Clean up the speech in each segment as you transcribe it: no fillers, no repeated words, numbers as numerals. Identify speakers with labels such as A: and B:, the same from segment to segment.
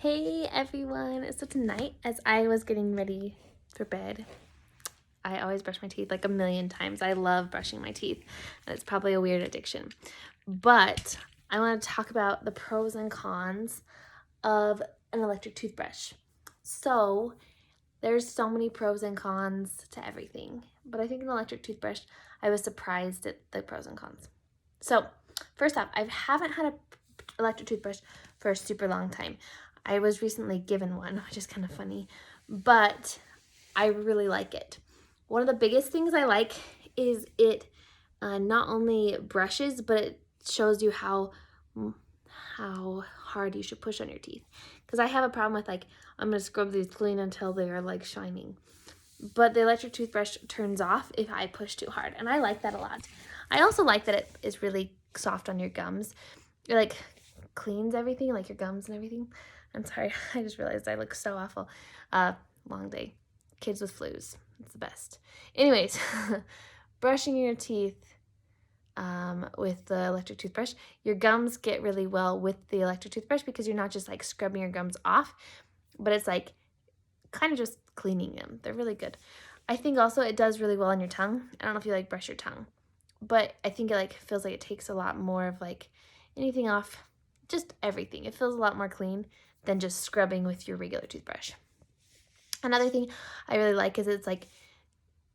A: Hey everyone! So tonight, as I was getting ready for bed, I always brush my teeth like a million times. I love brushing my teeth, and it's probably a weird addiction. But I want to talk about the pros and cons of an electric toothbrush. So there's so many pros and cons to everything, but I think an electric toothbrush, I was surprised at the pros and cons. So first off, I haven't had an electric toothbrush for a super long time. I was recently given one, which is kind of funny, but I really like it. One of the biggest things I like is it not only brushes, but it shows you how hard you should push on your teeth. Because I have a problem with I'm going to scrub these clean until they are like shining. But the electric toothbrush turns off if I push too hard, and I like that a lot. I also like that it is really soft on your gums. It cleans everything, like your gums and everything. I'm sorry, I just realized I look so awful. Long day. Kids with flus. It's the best. Anyways, brushing your teeth with the electric toothbrush, your gums get really well with the electric toothbrush because you're not just scrubbing your gums off, but it's kind of just cleaning them. They're really good. I think also it does really well on your tongue. I don't know if you brush your tongue, but I think it feels like it takes a lot more of anything off, just everything. It feels a lot more clean than just scrubbing with your regular toothbrush. Another thing I really like is it's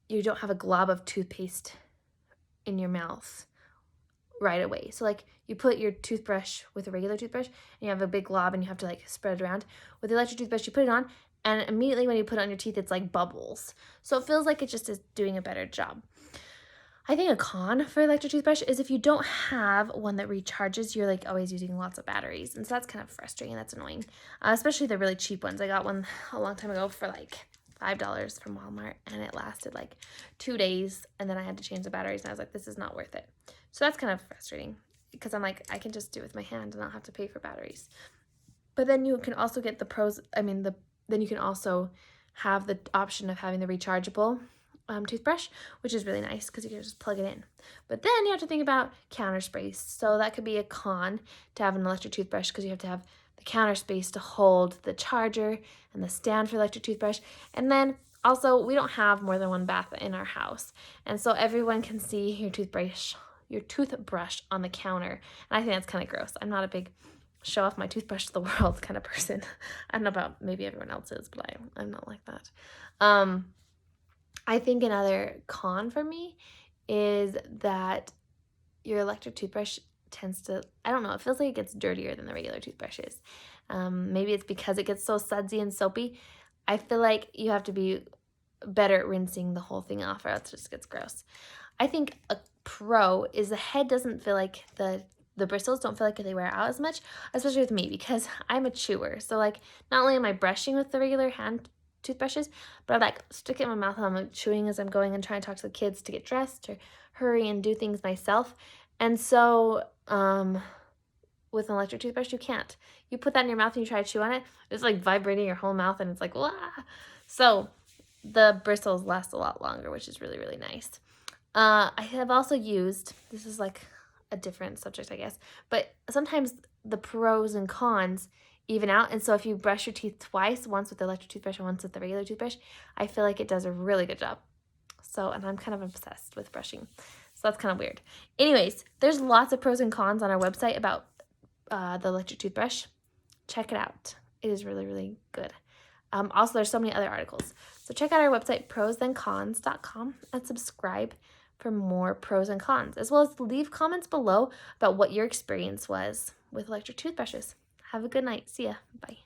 A: you don't have a glob of toothpaste in your mouth right away. So you put your toothbrush with a regular toothbrush and you have a big glob and you have to spread it around. With the electric toothbrush, you put it on and immediately when you put it on your teeth, it's bubbles. So it feels like it just is doing a better job. I think a con for electric toothbrush is if you don't have one that recharges, you're always using lots of batteries. And so that's kind of frustrating. That's annoying, especially the really cheap ones. I got one a long time ago for $5 from Walmart, and it lasted 2 days, and then I had to change the batteries, and I was like, this is not worth it. So that's kind of frustrating because I'm I can just do it with my hand and not have to pay for batteries. But then you can also get the pros. Then you can also have the option of having the rechargeable toothbrush, which is really nice because you can just plug it in. But then you have to think about counter space. So that could be a con to have an electric toothbrush because you have to have the counter space to hold the charger and the stand for electric toothbrush. And then also we don't have more than one bath in our house. And so everyone can see your toothbrush on the counter. And I think that's kind of gross. I'm not a big show off my toothbrush to the world kind of person. I don't know about maybe everyone else is, but I'm not like that. I think another con for me is that your electric toothbrush tends to, I don't know, it feels like it gets dirtier than the regular toothbrushes. Maybe it's because it gets so sudsy and soapy. I feel like you have to be better at rinsing the whole thing off or else it just gets gross. I think a pro is the head doesn't feel like the bristles don't feel like they wear out as much, especially with me because I'm a chewer. So not only am I brushing with the regular hand toothbrushes, but I stick it in my mouth and I'm chewing as I'm going and trying to talk to the kids to get dressed or hurry and do things myself. And so with an electric toothbrush, you can't. You put that in your mouth and you try to chew on it, it's vibrating your whole mouth and it's wah. So the bristles last a lot longer, which is really, really nice. I have also used, this is a different subject, I guess, but sometimes the pros and cons even out. And so if you brush your teeth twice, once with the electric toothbrush and once with the regular toothbrush, I feel like it does a really good job. So, and I'm kind of obsessed with brushing. So that's kind of weird. Anyways, there's lots of pros and cons on our website about the electric toothbrush. Check it out. It is really, really good. Also, there's so many other articles. So check out our website, prosthandcons.com, and subscribe for more pros and cons, as well as leave comments below about what your experience was with electric toothbrushes. Have a good night. See ya. Bye.